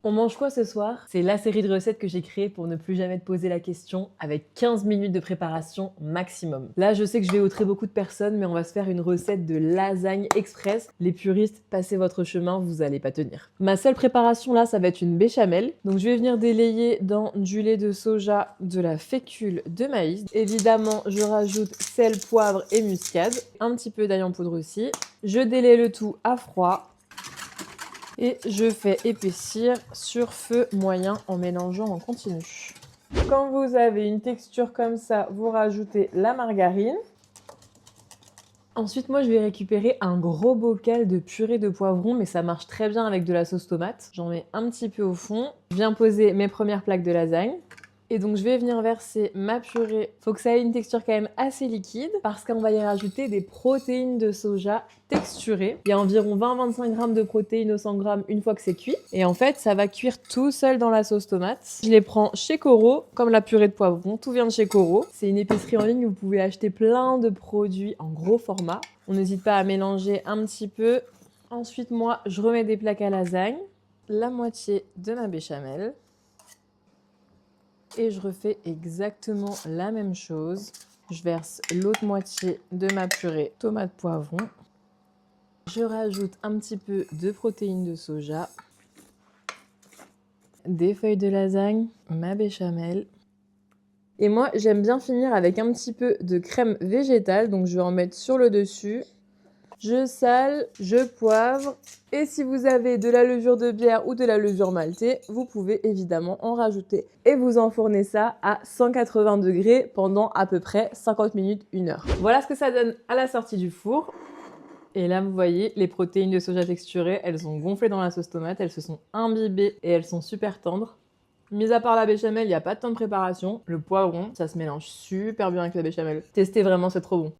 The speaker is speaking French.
On mange quoi ce soir? C'est la série de recettes que j'ai créée pour ne plus jamais te poser la question avec 15 minutes de préparation maximum. Là, je sais que je vais outrer beaucoup de personnes, mais on va se faire une recette de lasagne express. Les puristes, passez votre chemin, vous allez pas tenir. Ma seule préparation là, ça va être une béchamel. Donc je vais venir délayer dans du lait de soja, de la fécule de maïs. Évidemment, je rajoute sel, poivre et muscade. Un petit peu d'ail en poudre aussi. Je délaie le tout à froid. Et je fais épaissir sur feu moyen en mélangeant en continu. Quand vous avez une texture comme ça, vous rajoutez la margarine. Ensuite, moi, je vais récupérer un gros bocal de purée de poivrons, mais ça marche très bien avec de la sauce tomate. J'en mets un petit peu au fond. Je viens poser mes premières plaques de lasagne. Et donc, je vais venir verser ma purée. Faut que ça ait une texture quand même assez liquide parce qu'on va y rajouter des protéines de soja texturées. Il y a environ 20-25 grammes de protéines au 100 grammes une fois que c'est cuit. Et en fait, ça va cuire tout seul dans la sauce tomate. Je les prends chez Coro, comme la purée de poivron. Tout vient de chez Coro. C'est une épicerie en ligne où vous pouvez acheter plein de produits en gros format. On n'hésite pas à mélanger un petit peu. Ensuite, moi, je remets des plaques à lasagne, la moitié de ma béchamel. Et je refais exactement la même chose. Je verse l'autre moitié de ma purée tomate poivron. Je rajoute un petit peu de protéines de soja, des feuilles de lasagne, ma béchamel. Et moi, j'aime bien finir avec un petit peu de crème végétale, donc je vais en mettre sur le dessus. Je sale, je poivre, et si vous avez de la levure de bière ou de la levure maltée, vous pouvez évidemment en rajouter. Et vous enfournez ça à 180 degrés pendant à peu près 50 minutes, 1 heure. Voilà ce que ça donne à la sortie du four. Et là, vous voyez, les protéines de soja texturées, elles ont gonflé dans la sauce tomate, elles se sont imbibées et elles sont super tendres. Mis à part la béchamel, il n'y a pas de temps de préparation. Le poivron, ça se mélange super bien avec la béchamel. Testez vraiment, c'est trop bon.